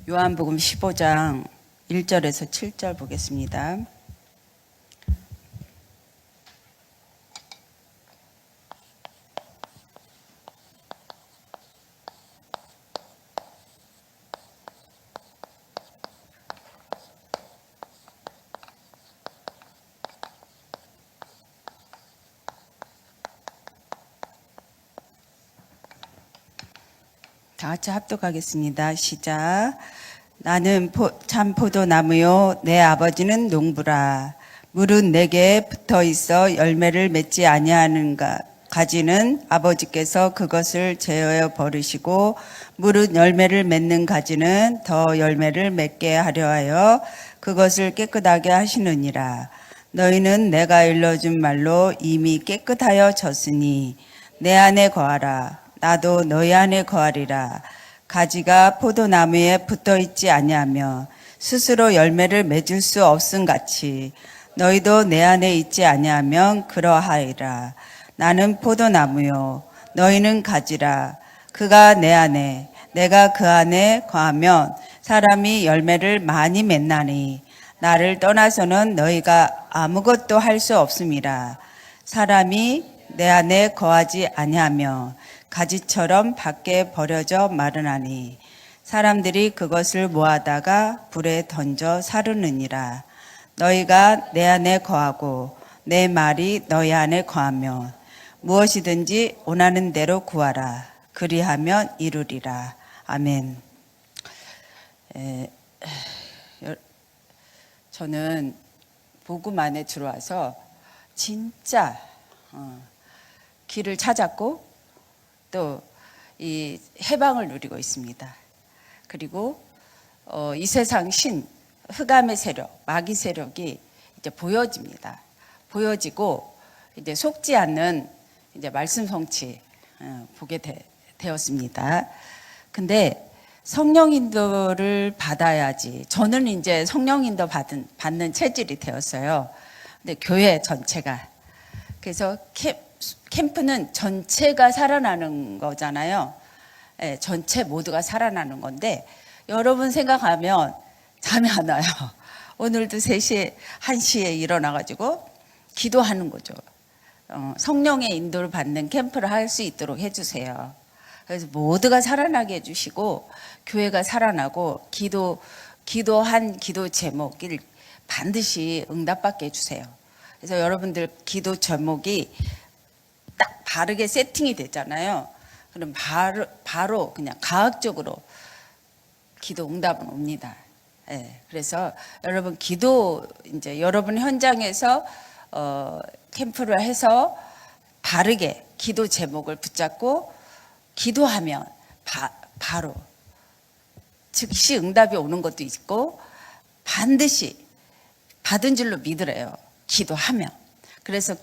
요한복음 15장 1절에서 7절 보겠습니다. 다 같이 합독하겠습니다. 시작. 나는 참 포도나무요 내 아버지는 농부라. 물은 내게 붙어 있어 열매를 맺지 아니하는가. 가지는 아버지께서 그것을 제어해 버리시고 물은 열매를 맺는 가지는 더 열매를 맺게 하려 하여 그것을 깨끗하게 하시느니라. 너희는 내가 일러준 말로 이미 깨끗하여 졌으니 내 안에 거하라. 나도 너희 안에 거하리라. 가지가 포도나무에 붙어 있지 아니하며 스스로 열매를 맺을 수 없음 같이 너희도 내 안에 있지 아니하면 그러하리라. 나는 포도나무요 너희는 가지라. 그가 내 안에 내가 그 안에 거하면 사람이 열매를 많이 맺나니 나를 떠나서는 너희가 아무것도 할 수 없음이라. 사람이 내 안에 거하지 아니하며 가지처럼 밖에 버려져 마르나니 사람들이 그것을 모아다가 불에 던져 사르느니라. 너희가 내 안에 거하고 내 말이 너희 안에 거하면 무엇이든지 원하는 대로 구하라. 그리하면 이루리라. 아멘. 저는 복음 안에 들어와서 진짜 길을 찾았고 또 이 해방을 누리고 있습니다. 그리고 이 세상 흑암의 세력, 마귀 세력이 이제 보여집니다. 보여지고 이제 속지 않는 이제 말씀 성취 보게 되었습니다. 근데 성령 인도를 받아야지. 저는 이제 성령 인도 받는 체질이 되었어요. 근데 교회 전체가. 그래서 캠프는 전체가 살아나는 거잖아요. 네, 전체 모두가 살아나는 건데 여러분 생각하면 잠이 안 와요. 오늘도 3시에 1시에 일어나가지고 기도하는 거죠. 성령의 인도를 받는 캠프를 할 수 있도록 해주세요. 그래서 모두가 살아나게 해주시고 교회가 살아나고 기도한 기도 제목을 반드시 응답받게 해주세요. 그래서 여러분들 기도 제목이 딱 바르게 세팅이 되잖아요. 그럼 바로 그냥 과학적으로 기도 응답은 옵니다. 네, 그래서 여러분 이제 여러분 현장에서 캠프를 해서 바르게 기도 제목을 붙잡고 기도하면 바로 즉시 응답이 오는 것도 있고 반드시 받은 줄로 믿으래요. 기도하면. 그래서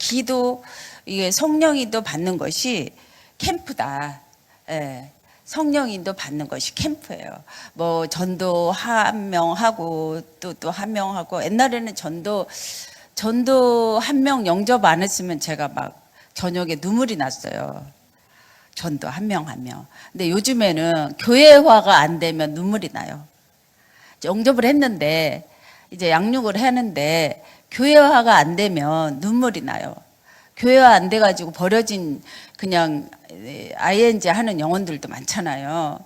이게 성령인도 받는 것이 캠프다. 예, 성령인도 받는 것이 캠프예요. 뭐 전도 한 명 하고 또 한 명 하고 옛날에는 전도 한 명 영접 안 했으면 제가 막 저녁에 눈물이 났어요. 전도 한 명. 근데 요즘에는 교회화가 안 되면 눈물이 나요. 영접을 했는데 이제 양육을 하는데 교회화가 안 되면 눈물이 나요. 교회화 안 돼가지고 버려진 그냥 ING 하는 영혼들도 많잖아요.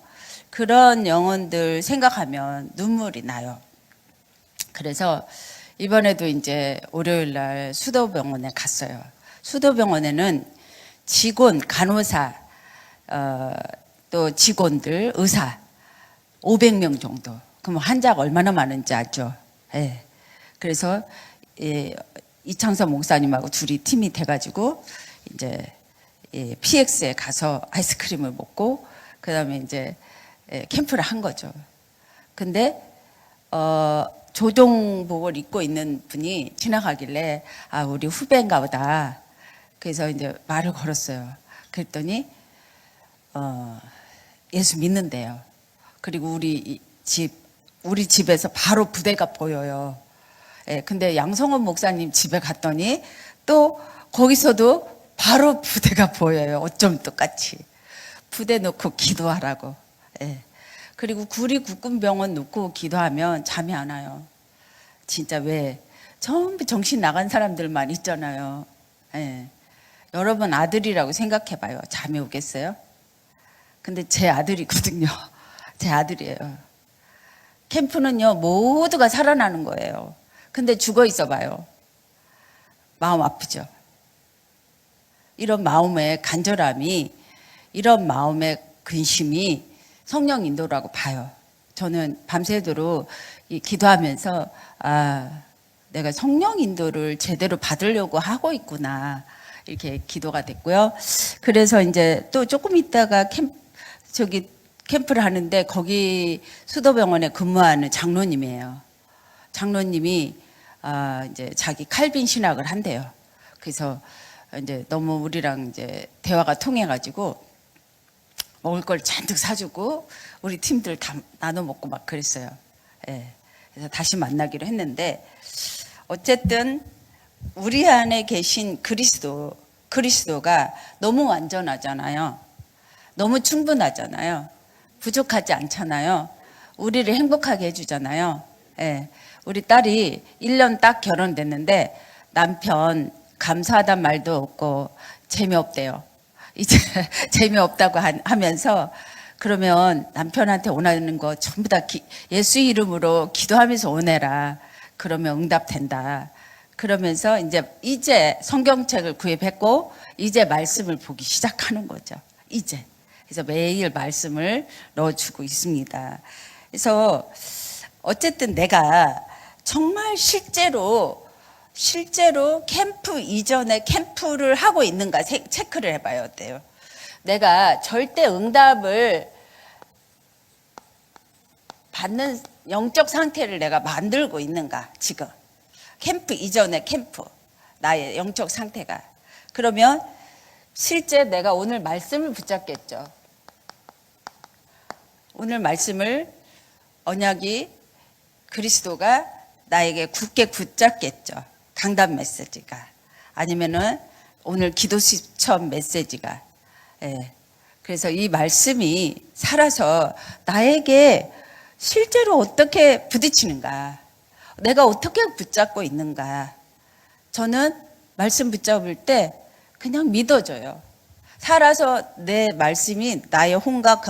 그런 영혼들 생각하면 눈물이 나요. 그래서 이번에도 이제 월요일 날 수도병원에 갔어요. 수도병원에는 직원, 간호사, 또 직원들, 의사 500명 정도. 그럼 환자가 얼마나 많은지 알죠? 네. 그래서 이창섭 목사님하고 둘이 팀이 돼가지고 이제 PX에 가서 아이스크림을 먹고 그다음에 이제 캠프를 한 거죠. 근데 조종복을 입고 있는 분이 지나가길래 우리 후배인가 보다. 그래서 이제 말을 걸었어요. 그랬더니 예수 믿는데요. 그리고 우리 집에서 바로 부대가 보여요. 근데 양성원 목사님 집에 갔더니 또 거기서도 바로 부대가 보여요. 어쩜 똑같이. 부대 놓고 기도하라고. 그리고 구리국군병원 놓고 기도하면 잠이 안 와요. 진짜 왜? 전부 정신 나간 사람들만 있잖아요. 예. 여러분 아들이라고 생각해봐요. 잠이 오겠어요? 근데 제 아들이거든요. 제 아들이에요. 캠프는요, 모두가 살아나는 거예요. 근데 죽어 있어 봐요. 마음 아프죠? 이런 마음의 간절함이, 이런 마음의 근심이 성령 인도라고 봐요. 저는 밤새도록 기도하면서, 내가 성령 인도를 제대로 받으려고 하고 있구나. 이렇게 기도가 됐고요. 그래서 이제 또 조금 있다가 캠프를 하는데 거기 수도병원에 근무하는 장로님이에요. 장로님이 이제 자기 칼빈 신학을 한대요. 그래서 이제 너무 우리랑 이제 대화가 통해가지고 먹을 걸 잔뜩 사주고 우리 팀들 다 나눠 먹고 막 그랬어요. 예. 그래서 다시 만나기로 했는데 어쨌든 우리 안에 계신 그리스도가 너무 완전하잖아요. 너무 충분하잖아요. 부족하지 않잖아요. 우리를 행복하게 해주잖아요. 예. 우리 딸이 1년 딱 결혼됐는데 남편 감사하단 말도 없고 재미없대요. 이제 재미없다고 하면서 그러면 남편한테 원하는 거 전부 다 예수 이름으로 기도하면서 오내라. 그러면 응답된다. 그러면서 이제 성경책을 구입했고 이제 말씀을 보기 시작하는 거죠. 이제. 그래서 매일 말씀을 넣어주고 있습니다. 그래서 어쨌든 내가 정말 실제로 캠프 이전에 캠프를 하고 있는가 체크를 해봐야 돼요. 내가 절대 응답을 받는 영적 상태를 내가 만들고 있는가 지금. 캠프 이전에 캠프 나의 영적 상태가. 그러면 실제 내가 오늘 말씀을 붙잡겠죠. 오늘 말씀을 언약이 그리스도가 나에게 굳게 붙잡겠죠. 강단 메시지가 아니면은 오늘 기도 시점 메시지가. 예. 그래서 이 말씀이 살아서 나에게 실제로 어떻게 부딪히는가, 내가 어떻게 붙잡고 있는가. 저는 말씀 붙잡을 때 그냥 믿어져요. 살아서 내 말씀이 나의 혼과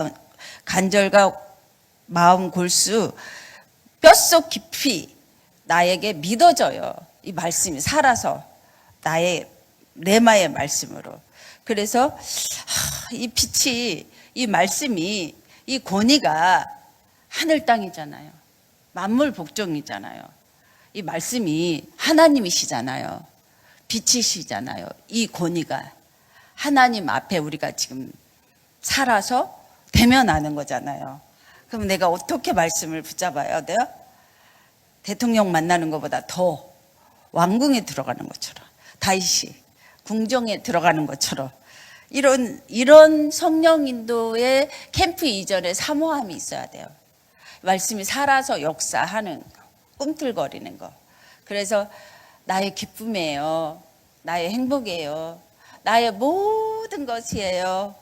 간절과 마음 골수 뼛속 깊이 나에게 믿어져요. 이 말씀이 살아서 나의 레마의 말씀으로. 그래서 이 빛이, 이 말씀이, 이 권위가 하늘 땅이잖아요. 만물 복종이잖아요. 이 말씀이 하나님이시잖아요. 빛이시잖아요. 이 권위가 하나님 앞에 우리가 지금 살아서 대면하는 거잖아요. 그럼 내가 어떻게 말씀을 붙잡아야 돼요? 대통령 만나는 것보다 더 왕궁에 들어가는 것처럼, 다윗이 궁정에 들어가는 것처럼, 이런 성령 인도의 캠프 이전에 사모함이 있어야 돼요. 말씀이 살아서 역사하는 거, 꿈틀거리는 거. 그래서 나의 기쁨이에요. 나의 행복이에요. 나의 모든 것이에요.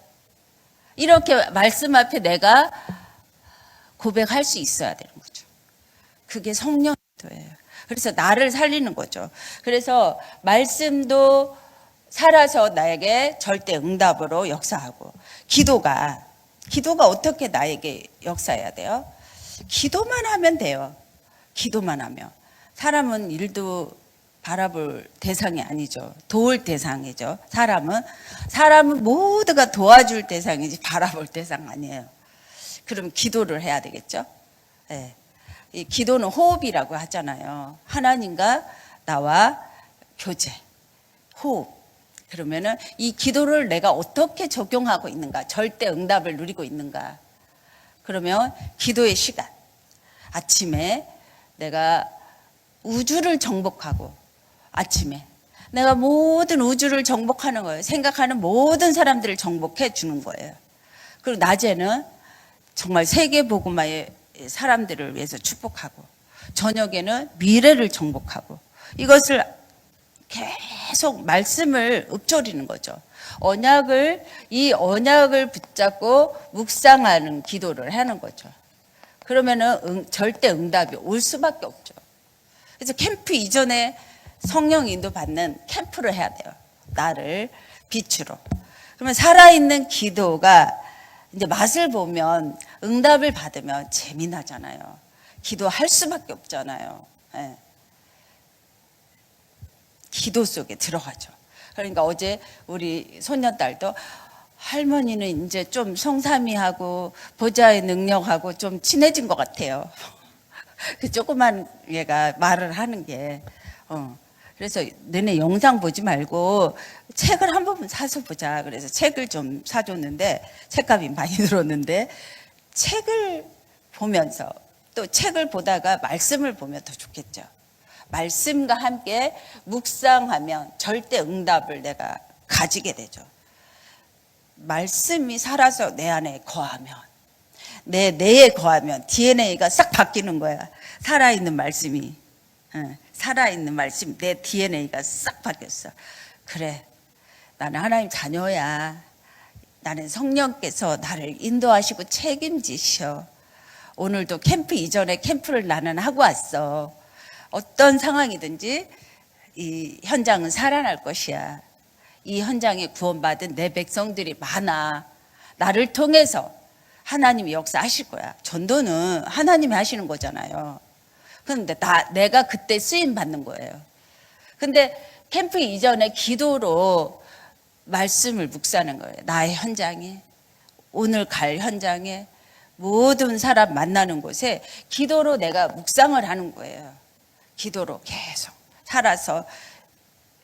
이렇게 말씀 앞에 내가 고백할 수 있어야 되는 거죠. 그게 성령 인도예요. 그래서 나를 살리는 거죠. 그래서 말씀도 살아서 나에게 절대 응답으로 역사하고, 기도가 어떻게 나에게 역사해야 돼요? 기도만 하면 돼요. 기도만 하면. 사람은 일도 바라볼 대상이 아니죠. 도울 대상이죠. 사람은 모두가 도와줄 대상이지 바라볼 대상 아니에요. 그럼 기도를 해야 되겠죠. 네. 이 기도는 호흡이라고 하잖아요. 하나님과 나와 교제, 호흡. 그러면은 이 기도를 내가 어떻게 적용하고 있는가, 절대 응답을 누리고 있는가. 그러면 기도의 시간, 아침에 내가 우주를 정복하고, 아침에 내가 모든 우주를 정복하는 거예요. 생각하는 모든 사람들을 정복해 주는 거예요. 그리고 낮에는 정말 세계복음화의 사람들을 위해서 축복하고, 저녁에는 미래를 정복하고, 이것을 계속 말씀을 읊조리는 거죠. 이 언약을 붙잡고 묵상하는 기도를 하는 거죠. 그러면은 절대 응답이 올 수밖에 없죠. 그래서 캠프 이전에 성령 인도 받는 캠프를 해야 돼요. 나를 빛으로. 그러면 살아있는 기도가 이제 맛을 보면 응답을 받으면 재미나잖아요. 기도할 수밖에 없잖아요. 예. 기도 속에 들어가죠. 그러니까 어제 우리 손녀딸도 할머니는 이제 좀 성삼이하고 보좌의 능력하고 좀 친해진 것 같아요. 그 조그만 얘가 말을 하는 게. 그래서 너네 영상 보지 말고 책을 한 번 사서 보자. 그래서 책을 좀 사줬는데 책값이 많이 들었는데 책을 보면서 또 책을 보다가 말씀을 보면 더 좋겠죠. 말씀과 함께 묵상하면 절대 응답을 내가 가지게 되죠. 말씀이 살아서 내 안에 거하면, 내 뇌에 거하면 DNA가 싹 바뀌는 거야. 살아있는 말씀이. 살아있는 말씀, 내 DNA가 싹 바뀌었어. 그래, 나는 하나님 자녀야. 나는 성령께서 나를 인도하시고 책임지셔. 오늘도 캠프 이전에 캠프를 나는 하고 왔어. 어떤 상황이든지 이 현장은 살아날 것이야. 이 현장에 구원받은 내 백성들이 많아. 나를 통해서 하나님이 역사하실 거야. 전도는 하나님이 하시는 거잖아요. 그런데 내가 그때 쓰임 받는 거예요. 근데 캠프 이전에 기도로 말씀을 묵사하는 거예요. 나의 현장에, 오늘 갈 현장에, 모든 사람 만나는 곳에 기도로 내가 묵상을 하는 거예요. 기도로 계속 살아서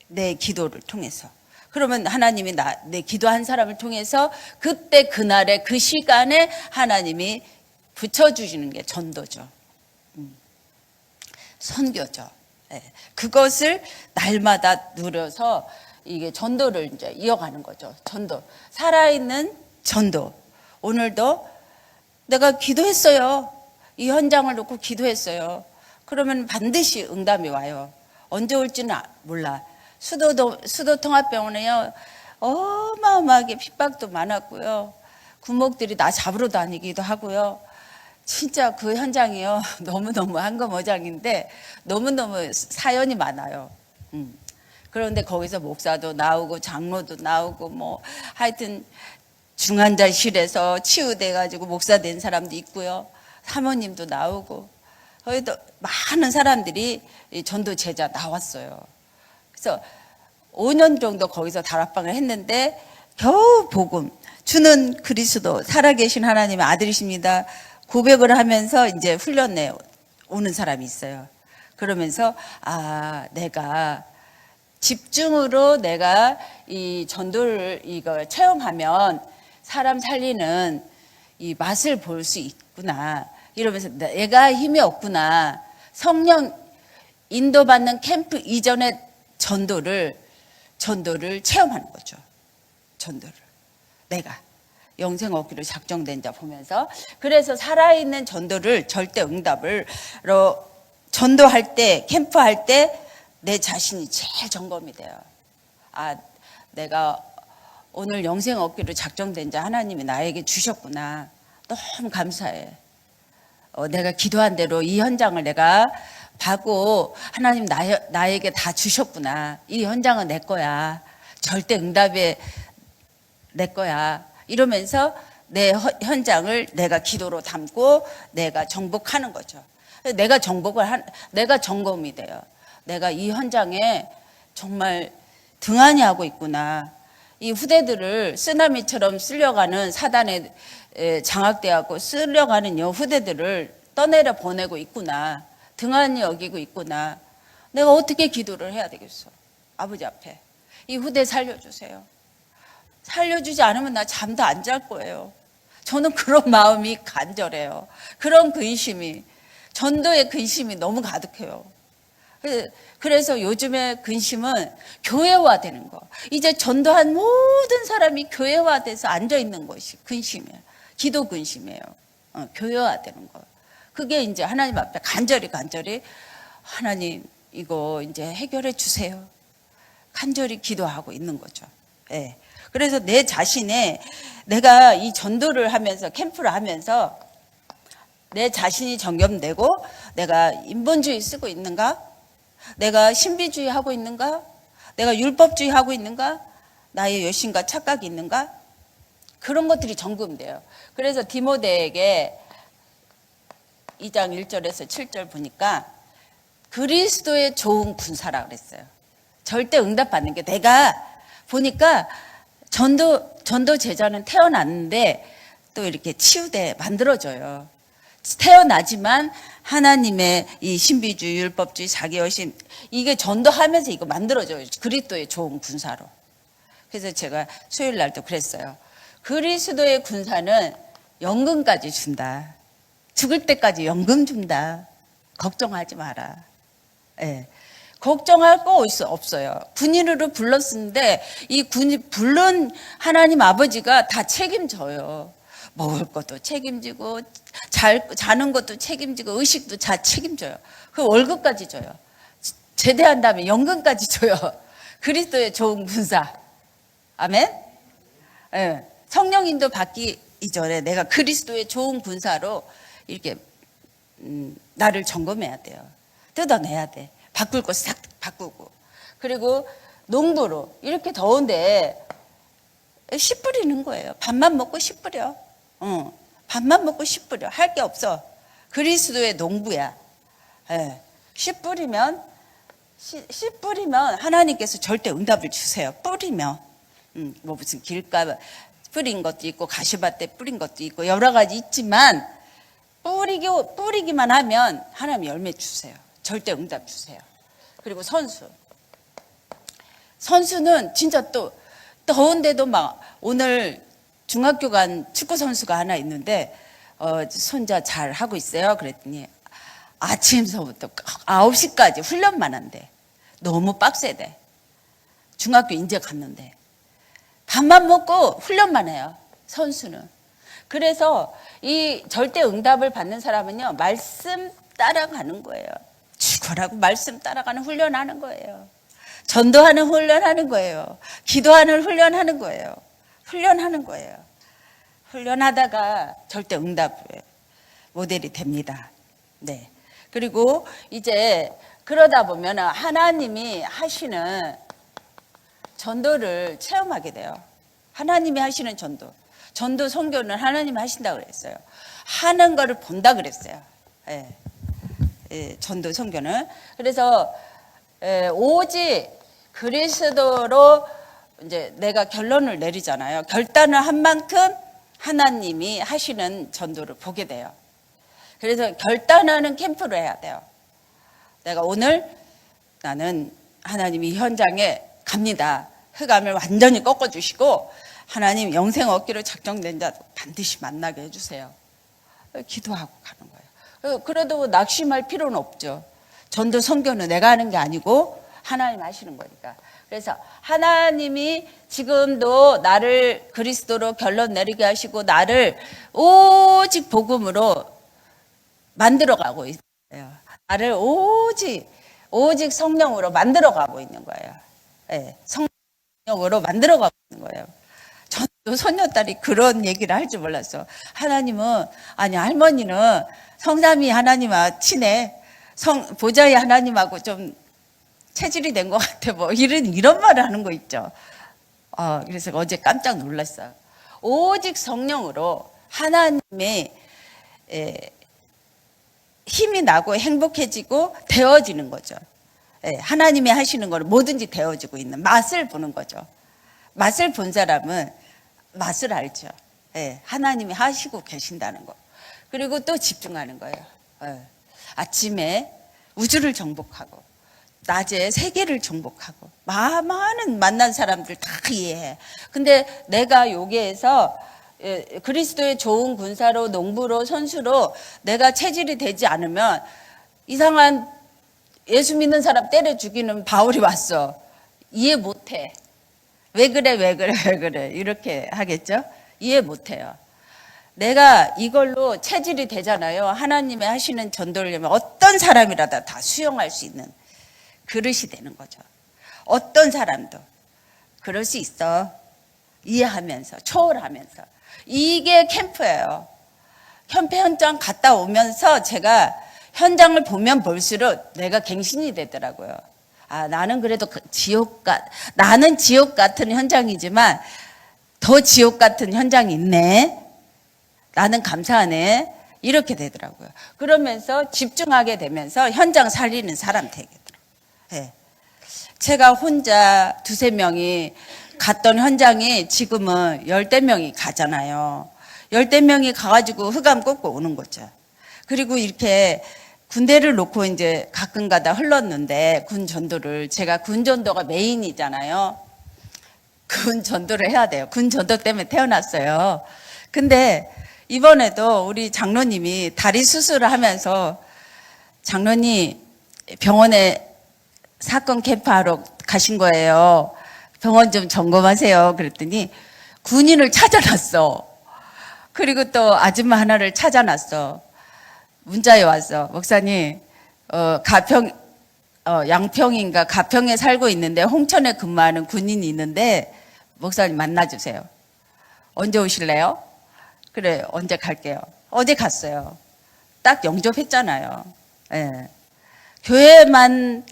내 기도를 통해서. 그러면 하나님이 내 기도한 사람을 통해서 그때 그날에 그 시간에 하나님이 붙여주시는 게 전도죠. 선교죠. 네. 그것을 날마다 누려서 이게 전도를 이제 이어가는 거죠. 전도. 살아있는 전도. 오늘도 내가 기도했어요. 이 현장을 놓고 기도했어요. 그러면 반드시 응답이 와요. 언제 올지는 몰라. 수도통합병원에요. 어마어마하게 핍박도 많았고요. 군목들이 나 잡으러 다니기도 하고요. 진짜 그 현장이요. 너무너무 한거모장인데 너무너무 사연이 많아요. 그런데 거기서 목사도 나오고 장로도 나오고 뭐 하여튼 중환자실에서 치유돼가지고 목사 된 사람도 있고요. 사모님도 나오고 거기도 많은 사람들이 전도 제자 나왔어요. 그래서 5년 정도 거기서 다락방을 했는데 겨우 복음 주는 그리스도 살아계신 하나님의 아들이십니다. 고백을 하면서 이제 훈련에 오는 사람이 있어요. 그러면서 내가 집중으로 내가 이 전도를 이걸 체험하면 사람 살리는 이 맛을 볼 수 있구나. 이러면서 내가 힘이 없구나. 성령 인도받는 캠프 이전의 전도를 체험하는 거죠. 전도를. 내가 영생 얻기로 작정된 자 보면서. 그래서 살아있는 전도를 절대 응답을 전도할 때, 캠프할 때 내 자신이 제일 점검이 돼요. 내가 오늘 영생 얻기로 작정된 자 하나님이 나에게 주셨구나. 너무 감사해. 내가 기도한 대로 이 현장을 내가 받고 하나님 나에게 다 주셨구나. 이 현장은 내 거야. 절대 응답이 내 거야. 이러면서 내 현장을 내가 기도로 담고 내가 정복하는 거죠. 내가 점검이 돼요. 내가 이 현장에 정말 등한히 하고 있구나. 이 후대들을 쓰나미처럼 쓸려가는 사단에 장악되었고 쓸려가는 이 후대들을 떠내려 보내고 있구나. 등한히 여기고 있구나. 내가 어떻게 기도를 해야 되겠어? 아버지 앞에 이 후대 살려주세요. 살려주지 않으면 나 잠도 안 잘 거예요. 저는 그런 마음이 간절해요. 그런 근심이, 전도의 근심이 너무 가득해요. 그래서 요즘에 근심은 교회화되는 거. 이제 전도한 모든 사람이 교회화돼서 앉아있는 것이 근심이에요. 기도 근심이에요. 교회화되는 거. 그게 이제 하나님 앞에 간절히 하나님 이거 이제 해결해 주세요. 간절히 기도하고 있는 거죠. 네. 그래서 내 자신의 내가 이 전도를 하면서 캠프를 하면서 내 자신이 점검되고 내가 인본주의 쓰고 있는가? 내가 신비주의 하고 있는가? 내가 율법주의 하고 있는가? 나의 여신과 착각이 있는가? 그런 것들이 점검돼요. 그래서 디모데에게 2장 1절에서 7절 보니까 그리스도의 좋은 군사라 그랬어요. 절대 응답받는 게 내가 보니까 전도 제자는 태어났는데 또 이렇게 치유돼 만들어져요. 태어나지만 하나님의 이 신비주의, 율법주의, 자기여신 이게 전도하면서 이거 만들어져요. 그리스도의 좋은 군사로. 그래서 제가 수요일 날도 그랬어요. 그리스도의 군사는 연금까지 준다. 죽을 때까지 연금 준다. 걱정하지 마라. 예. 걱정할 거 없어요. 군인으로 불렀는데 이 군이 부른 하나님 아버지가 다 책임져요. 먹을 것도 책임지고 자는 것도 책임지고 의식도 다 책임져요. 그 월급까지 줘요. 제대한 다음에 연금까지 줘요. 그리스도의 좋은 군사. 아멘. 예. 성령인도 받기 이전에 내가 그리스도의 좋은 군사로 이렇게 나를 점검해야 돼요. 뜯어내야 돼. 바꿀 거 싹 바꾸고. 그리고 농부로 이렇게 더운데 씨 뿌리는 거예요. 밥만 먹고 씨 뿌려. 밥만 먹고 씨 뿌려. 할 게 없어. 그리스도의 농부야. 예. 씨 뿌리면 하나님께서 절대 응답을 주세요. 뿌리면. 뭐 무슨 길가 뿌린 것도 있고 가시밭에 뿌린 것도 있고 여러 가지 있지만 뿌리기만 하면 하나님 열매 주세요. 절대 응답 주세요. 그리고 선수는 진짜 또 더운데도 막 오늘 중학교 간 축구 선수가 하나 있는데 손자 잘 하고 있어요. 그랬더니 아침서부터 9시까지 훈련만 한대. 너무 빡세대. 중학교 이제 갔는데 밥만 먹고 훈련만 해요. 선수는. 그래서 이 절대 응답을 받는 사람은요, 말씀 따라가는 거예요. 죽어라고 말씀 따라가는 훈련하는 거예요. 전도하는 훈련하는 거예요. 기도하는 훈련하는 거예요. 훈련하는 거예요. 훈련하다가 절대 응답의 모델이 됩니다. 네. 그리고 이제 그러다 보면 하나님이 하시는 전도를 체험하게 돼요. 하나님이 하시는 전도 선교는 하나님이 하신다고 그랬어요. 하는 거를 본다 그랬어요. 예. 예, 전도 선교는. 그래서 오직 그리스도로 이제 내가 결론을 내리잖아요. 결단을 한 만큼 하나님이 하시는 전도를 보게 돼요. 그래서 결단하는 캠프를 해야 돼요. 내가 오늘 나는 하나님이 현장에 갑니다. 흑암을 완전히 꺾어주시고 하나님 영생 얻기로 작정된 자 반드시 만나게 해주세요. 기도하고 가는 거예요. 그래도 낙심할 필요는 없죠. 전도 선교는 내가 하는 게 아니고 하나님 하시는 거니까. 그래서 하나님이 지금도 나를 그리스도로 결론 내리게 하시고 나를 오직 복음으로 만들어가고 있어요. 나를 오직 성령으로 만들어가고 있는 거예요. 네, 성령으로 만들어가고 있는 거예요. 저도 손녀딸이 그런 얘기를 할 줄 몰랐어. 하나님은 아니 할머니는 성삼위 하나님과 친해. 보좌의 하나님하고 좀 체질이 된 것 같아. 뭐 이런 말을 하는 거 있죠. 그래서 어제 깜짝 놀랐어요. 오직 성령으로 하나님의 힘이 나고 행복해지고 되어지는 거죠. 하나님이 하시는 걸 뭐든지 되어지고 있는 맛을 보는 거죠. 맛을 본 사람은 맛을 알죠. 하나님이 하시고 계신다는 거. 그리고 또 집중하는 거예요. 아침에 우주를 정복하고 낮에 세계를 정복하고 많은 만난 사람들 다 이해해. 근데 내가 여기에서 그리스도의 좋은 군사로 농부로 선수로 내가 체질이 되지 않으면 이상한 예수 믿는 사람 때려 죽이는 바울이 왔어. 이해 못해. 왜 그래 이렇게 하겠죠. 이해 못해요. 내가 이걸로 체질이 되잖아요. 하나님이 하시는 전도를 하면 어떤 사람이라도 다 수용할 수 있는 그릇이 되는 거죠. 어떤 사람도 그럴 수 있어. 이해하면서 초월하면서. 이게 캠프예요. 현폐 현장 갔다 오면서 제가 현장을 보면 볼수록 내가 갱신이 되더라고요. 아, 나는 그래도 나는 지옥 같은 현장이지만 더 지옥 같은 현장이 있네. 나는 감사하네. 이렇게 되더라고요. 그러면서 집중하게 되면서 현장 살리는 사람 되겠더라고요. 네. 제가 혼자 두세 명이 갔던 현장이 지금은 열댓 명이 가잖아요. 열댓 명이 가가지고 흑암 꽂고 오는 거죠. 그리고 이렇게 군대를 놓고 이제 가끔 가다 흘렀는데 군 전도를 제가 군 전도가 메인이잖아요. 군 전도를 해야 돼요. 군 전도 때문에 태어났어요. 근데 이번에도 우리 장로님이 다리 수술을 하면서 장로님 병원에 사건 캠프하러 가신 거예요. 병원 좀 점검하세요. 그랬더니 군인을 찾아놨어. 그리고 또 아줌마 하나를 찾아놨어. 문자에 왔어. 목사님, 양평인가 가평에 살고 있는데 홍천에 근무하는 군인이 있는데 목사님 만나주세요. 언제 오실래요? 그래, 언제 갈게요. 어제 갔어요. 딱 영접했잖아요. 예. 교회만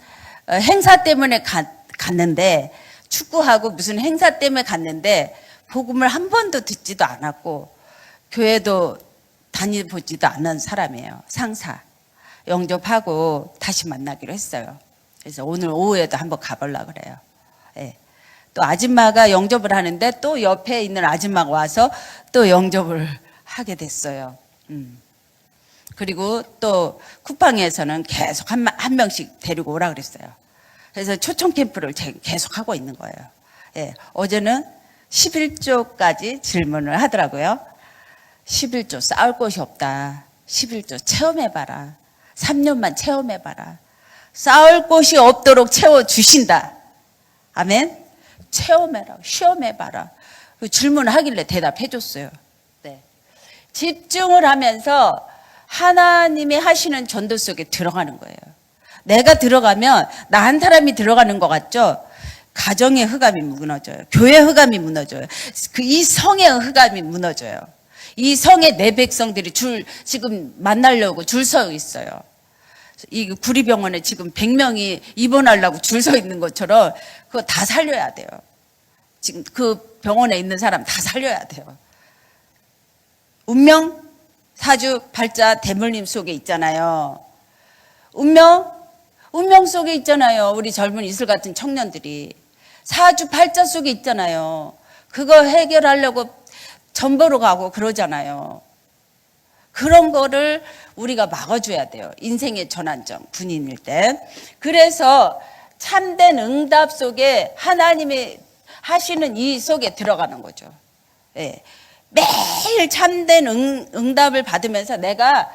행사 때문에 갔는데 축구하고 무슨 행사 때문에 갔는데 복음을 한 번도 듣지도 않았고 교회도 다녀보지도 않은 사람이에요. 상사. 영접하고 다시 만나기로 했어요. 그래서 오늘 오후에도 한번 가보려고 그래요. 예. 또 아줌마가 영접을 하는데 또 옆에 있는 아줌마가 와서 또 영접을 하게 됐어요. 그리고 또 쿠팡에서는 계속 한 명씩 데리고 오라 그랬어요. 그래서 초청 캠프를 계속 하고 있는 거예요. 예. 어제는 11조까지 질문을 하더라고요. 11조 싸울 곳이 없다. 11조 체험해봐라. 3년만 체험해봐라. 싸울 곳이 없도록 채워주신다. 아멘. 체험해라. 시험해봐라. 질문하길래 대답해줬어요. 네. 집중을 하면서 하나님이 하시는 전도 속에 들어가는 거예요. 내가 들어가면 나 한 사람이 들어가는 것 같죠? 가정의 흑암이 무너져요. 교회 흑암이 무너져요. 이 성의 흑암이 무너져요. 이 성에 내 백성들이 지금 만나려고 줄 서 있어요. 이 구리병원에 지금 100명이 입원하려고 줄 서 있는 것처럼 그거 다 살려야 돼요. 지금 그 병원에 있는 사람 다 살려야 돼요. 운명, 사주, 팔자, 대물림 속에 있잖아요. 운명 속에 있잖아요. 우리 젊은 이슬 같은 청년들이. 사주, 팔자 속에 있잖아요. 그거 해결하려고 전보로 가고 그러잖아요. 그런 거를 우리가 막아줘야 돼요. 인생의 전환점, 군인일 때. 그래서 참된 응답 속에 하나님이 하시는 이 속에 들어가는 거죠. 예. 매일 참된 응답을 받으면서 내가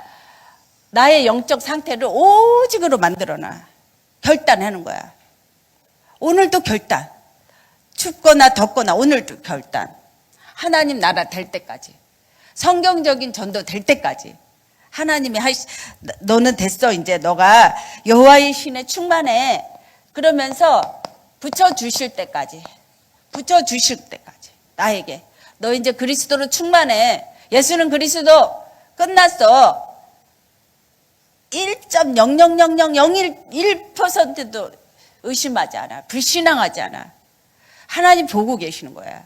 나의 영적 상태를 오직으로 만들어놔. 결단하는 거야. 오늘도 결단. 춥거나 덥거나 오늘도 결단. 하나님 나라 될 때까지. 성경적인 전도 될 때까지. 하나님이 너는 됐어. 이제 너가 여호와의 신에 충만해. 그러면서 붙여주실 때까지. 붙여주실 때까지. 나에게. 너 이제 그리스도로 충만해. 예수는 그리스도. 끝났어. 1.00001%도 의심하지 않아. 불신앙하지 않아. 하나님 보고 계시는 거야.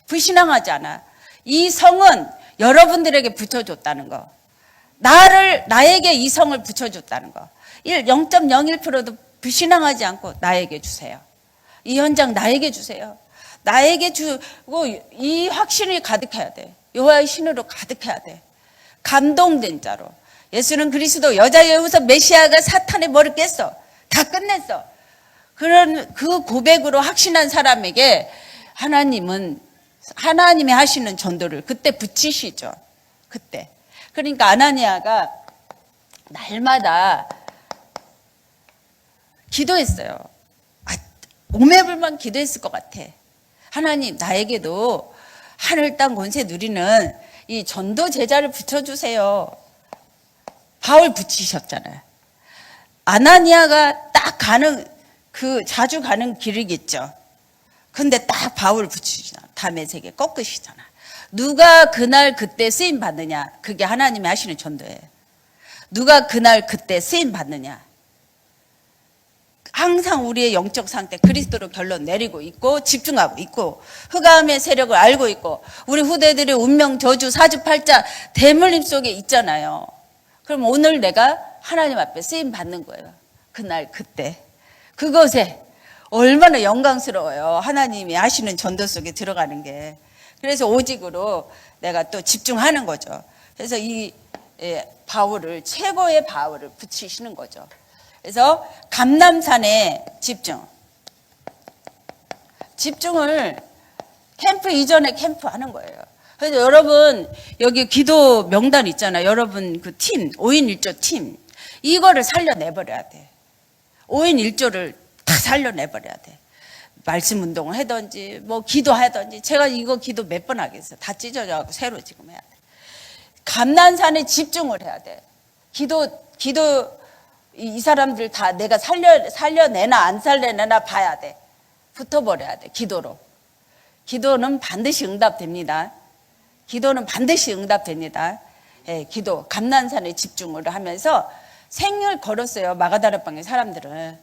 불신앙하지 않아. 이 성은 여러분들에게 붙여줬다는 거. 나에게 이 성을 붙여줬다는 거. 0.01%도 불신앙하지 않고 나에게 주세요. 이 현장 나에게 주세요. 나에게 주고 이 확신이 가득해야 돼. 여호와의 신으로 가득해야 돼. 감동된 자로. 예수는 그리스도 여자의 후손 메시아가 사탄의 머리를 깼어. 다 끝냈어. 그런 그 고백으로 확신한 사람에게 하나님이 하시는 전도를 그때 붙이시죠. 그때. 그러니까 아나니아가 날마다 기도했어요. 오매불만 기도했을 것 같아. 하나님 나에게도 하늘 땅 권세 누리는 이 전도 제자를 붙여주세요. 바울 붙이셨잖아요. 아나니아가 딱 자주 가는 길이겠죠. 근데 딱 바울 붙이시잖아. 다메섹에 꺾으시잖아. 누가 그날 그때 쓰임 받느냐. 그게 하나님이 하시는 전도예요. 누가 그날 그때 쓰임 받느냐. 항상 우리의 영적 상태 그리스도로 결론 내리고 있고 집중하고 있고 흑암의 세력을 알고 있고 우리 후대들의 운명 저주 사주팔자 대물림 속에 있잖아요. 그럼 오늘 내가 하나님 앞에 쓰임 받는 거예요. 그날 그때 그것에 얼마나 영광스러워요. 하나님이 하시는 전도 속에 들어가는 게. 그래서 오직으로 내가 또 집중하는 거죠. 그래서 이 바울을 최고의 바울을 붙이시는 거죠. 그래서 감람산에 집중을 캠프 이전에 캠프하는 거예요. 그래서 여러분 여기 기도 명단 있잖아요. 여러분 그 팀 5인 1조 팀 이거를 살려내버려야 돼. 5인 1조를 다 살려내버려야 돼. 말씀 운동을 하든지 뭐 기도하든지 제가 이거 기도 몇 번 하겠어요. 다 찢어져가고 새로 지금 해야 돼. 감난산에 집중을 해야 돼. 기도 이 사람들 다 내가 살려내나 안 살려내나 봐야 돼. 붙어버려야 돼. 기도로. 기도는 반드시 응답됩니다. 기도는 반드시 응답됩니다. 예, 기도 감난산에 집중을 하면서 생을 걸었어요. 마가다락방의 사람들은.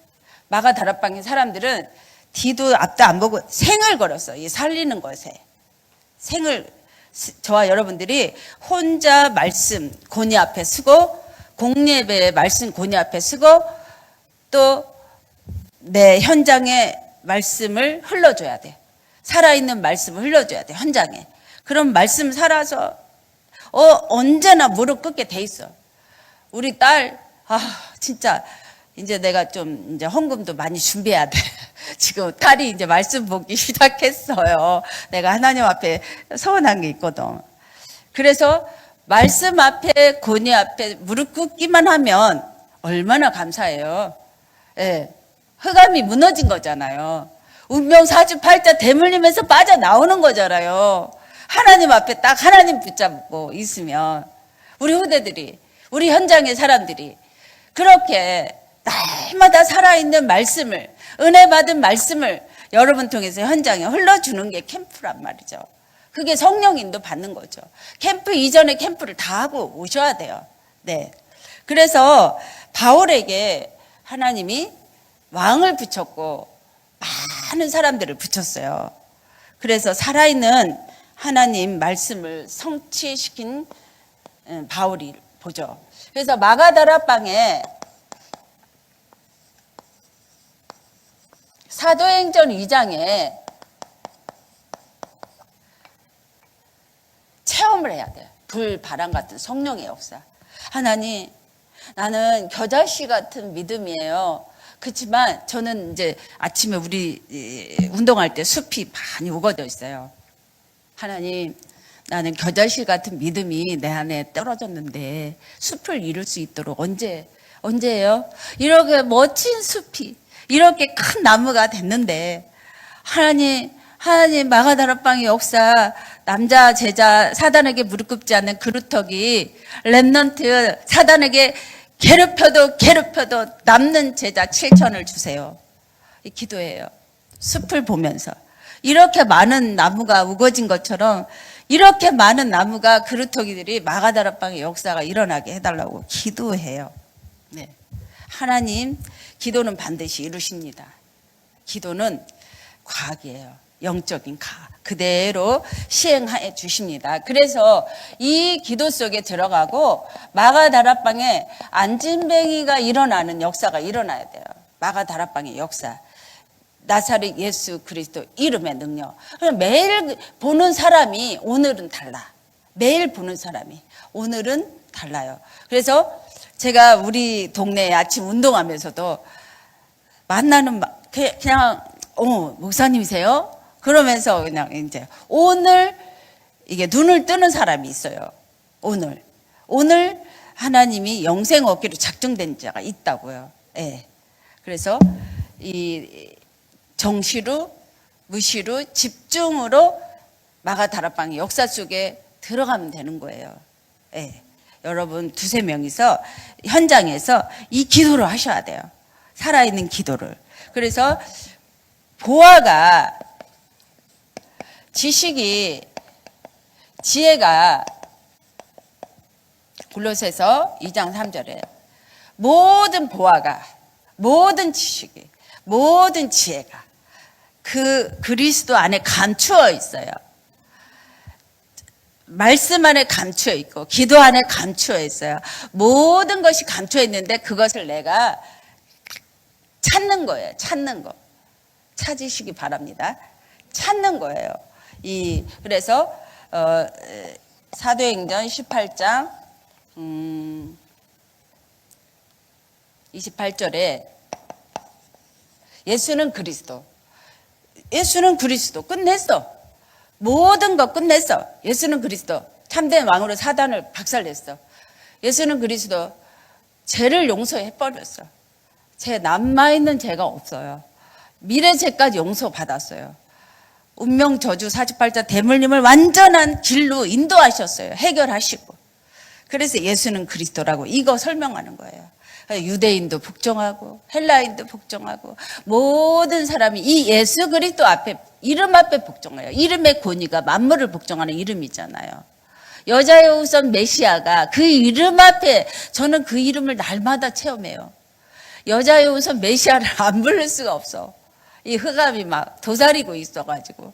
마가다락방의 사람들은 뒤도 앞도 안 보고 생을 걸었어요. 이 살리는 것에. 생을 저와 여러분들이 혼자 말씀 고니 앞에 쓰고 공예배의 말씀 고니 앞에 쓰고 또 내 현장에 말씀을 흘러줘야 돼. 살아있는 말씀을 흘러줘야 돼. 현장에. 그럼 말씀 살아서 언제나 무릎 꿇게 돼 있어. 우리 딸 진짜 이제 내가 좀 이제 헌금도 많이 준비해야 돼. 지금 딸이 이제 말씀 보기 시작했어요. 내가 하나님 앞에 서운한 게 있거든. 그래서 말씀 앞에 고니 앞에 무릎 꿇기만 하면 얼마나 감사해요. 예, 흑암이 무너진 거잖아요. 운명 사주팔자 대물림에서 빠져나오는 거잖아요. 하나님 앞에 딱 하나님 붙잡고 있으면 우리 후대들이 우리 현장의 사람들이 그렇게 날마다 살아있는 말씀을 은혜 받은 말씀을 여러분 통해서 현장에 흘러주는 게 캠프란 말이죠. 그게 성령 인도 받는 거죠. 캠프 이전에 캠프를 다 하고 오셔야 돼요. 네. 그래서 바울에게 하나님이 왕을 붙였고 많은 사람들을 붙였어요. 그래서 살아있는 하나님 말씀을 성취시킨 바울이 보죠. 그래서 마가다락방에 사도행전 2장에 체험을 해야 돼요. 불, 바람 같은 성령의 역사. 하나님, 나는 겨자씨 같은 믿음이에요. 그렇지만 저는 이제 아침에 우리 운동할 때 숲이 많이 우거져 있어요. 하나님, 나는 겨자씨 같은 믿음이 내 안에 떨어졌는데 숲을 이룰 수 있도록 언제예요? 이렇게 멋진 숲이 이렇게 큰 나무가 됐는데 하나님 마가다락방의 역사 남자 제자 사단에게 무릎 꿇지 않는 그루터기 렘넌트 사단에게 괴롭혀도 남는 제자 7천을 주세요. 이 기도예요. 숲을 보면서 이렇게 많은 나무가 우거진 것처럼 이렇게 많은 나무가 그루터기들이 마가다락방의 역사가 일어나게 해달라고 기도해요. 네. 하나님 기도는 반드시 이루십니다. 기도는 과학이에요. 영적인 과학. 그대로 시행해 주십니다. 그래서 이 기도 속에 들어가고 마가다락방에 안진뱅이가 일어나는 역사가 일어나야 돼요. 마가다락방의 역사. 나사렛 예수 그리스도 이름의 능력. 매일 보는 사람이 오늘은 달라. 매일 보는 사람이 오늘은 달라요. 그래서 제가 우리 동네에 아침 운동하면서도 만나는 그냥 목사님이세요? 그러면서 그냥 이제 오늘 이게 눈을 뜨는 사람이 있어요. 오늘 하나님이 영생 얻기로 작정된 자가 있다고요. 예. 그래서 이 정시로 무시로 집중으로 마가다락방의 역사 속에 들어가면 되는 거예요. 예. 여러분 두세 명이서 현장에서 이 기도를 하셔야 돼요. 살아있는 기도를. 그래서 보아가 지식이 지혜가 골로새서 2장 3절에 모든 보화가, 모든 지식이, 모든 지혜가 그 그리스도 안에 감추어 있어요. 말씀 안에 감추어 있고 기도 안에 감추어 있어요. 모든 것이 감추어 있는데 그것을 내가 찾는 거예요. 찾는 거. 찾으시기 바랍니다. 찾는 거예요. 그래서 사도행전 18장 28절에 예수는 그리스도. 예수는 그리스도. 끝냈어. 모든 거 끝냈어. 예수는 그리스도. 참된 왕으로 사단을 박살냈어. 예수는 그리스도. 죄를 용서해버렸어. 죄 남아있는 죄가 없어요. 미래 죄까지 용서받았어요. 운명 저주 48자 대물림을 완전한 길로 인도하셨어요. 해결하시고. 그래서 예수는 그리스도라고 이거 설명하는 거예요. 유대인도 복종하고 헬라인도 복종하고 모든 사람이 이 예수 그리스도 앞에, 이름 앞에 복종해요. 이름의 권위가 만물을 복종하는 이름이잖아요. 여자의 우선 메시아가 그 이름 앞에, 저는 그 이름을 날마다 체험해요. 여자의 우선 메시아를 안 부를 수가 없어. 이 흑암이 막 도사리고 있어가지고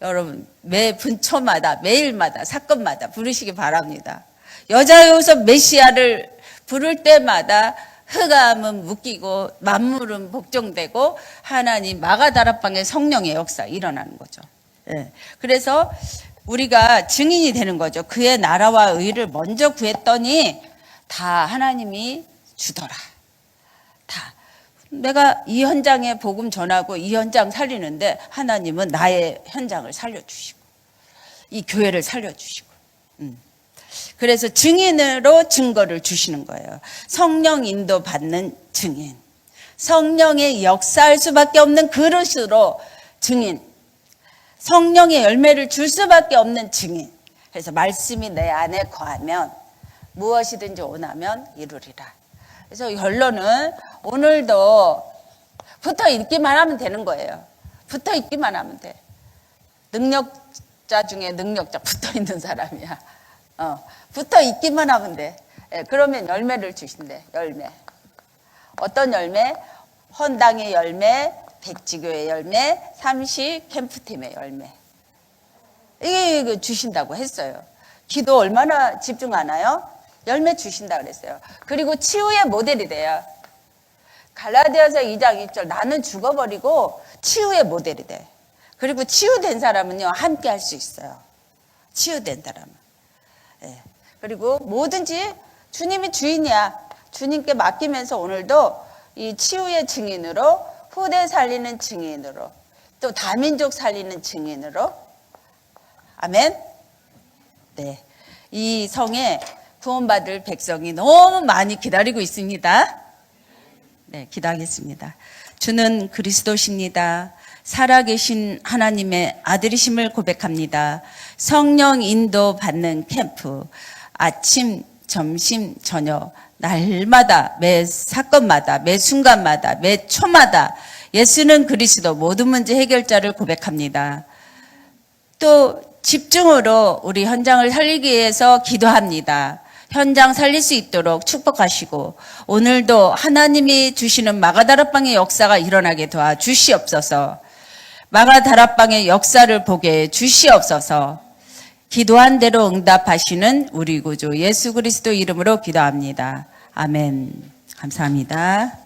여러분 매 분초마다 매일마다 사건마다 부르시기 바랍니다. 여자의 우선 메시아를 부를 때마다 흑암은 묶이고 만물은 복종되고 하나님 마가다락방의 성령의 역사 일어나는 거죠. 예. 그래서 우리가 증인이 되는 거죠. 그의 나라와 의를 먼저 구했더니 다 하나님이 주더라. 다. 내가 이 현장에 복음 전하고 이 현장 살리는데 하나님은 나의 현장을 살려주시고 이 교회를 살려주시고 그래서 증인으로 증거를 주시는 거예요. 성령 인도 받는 증인. 성령의 역사할 수밖에 없는 그릇으로 증인. 성령의 열매를 줄 수밖에 없는 증인. 그래서 말씀이 내 안에 거하면 무엇이든지 원하면 이루리라. 그래서 결론은 오늘도 붙어 있기만 하면 되는 거예요. 붙어 있기만 하면 돼. 능력자 중에 능력자 붙어 있는 사람이야. 붙어 있기만 하면 돼. 그러면 열매를 주신대. 열매. 어떤 열매? 헌당의 열매, 백지교의 열매, 삼시 캠프팀의 열매. 이게 주신다고 했어요. 기도 얼마나 집중하나요? 열매 주신다 그랬어요. 그리고 치유의 모델이 돼요. 갈라디아서 2장 2절 나는 죽어버리고 치유의 모델이 돼. 그리고 치유된 사람은요 함께 할 수 있어요. 치유된 사람은. 예. 그리고 뭐든지 주님이 주인이야. 주님께 맡기면서 오늘도 이 치유의 증인으로, 후대 살리는 증인으로, 또 다민족 살리는 증인으로. 아멘. 네. 이 성에 구원받을 백성이 너무 많이 기다리고 있습니다. 네, 기도하겠습니다. 주는 그리스도십니다. 살아계신 하나님의 아들이심을 고백합니다. 성령 인도 받는 캠프, 아침, 점심, 저녁, 날마다, 매 사건마다, 매 순간마다, 매 초마다 예수는 그리스도 모든 문제 해결자를 고백합니다. 또 집중으로 우리 현장을 살리기 위해서 기도합니다. 현장 살릴 수 있도록 축복하시고 오늘도 하나님이 주시는 마가다락방의 역사가 일어나게 도와주시옵소서. 마가다락방의 역사를 보게 주시옵소서. 기도한 대로 응답하시는 우리 구주 예수 그리스도 이름으로 기도합니다. 아멘. 감사합니다.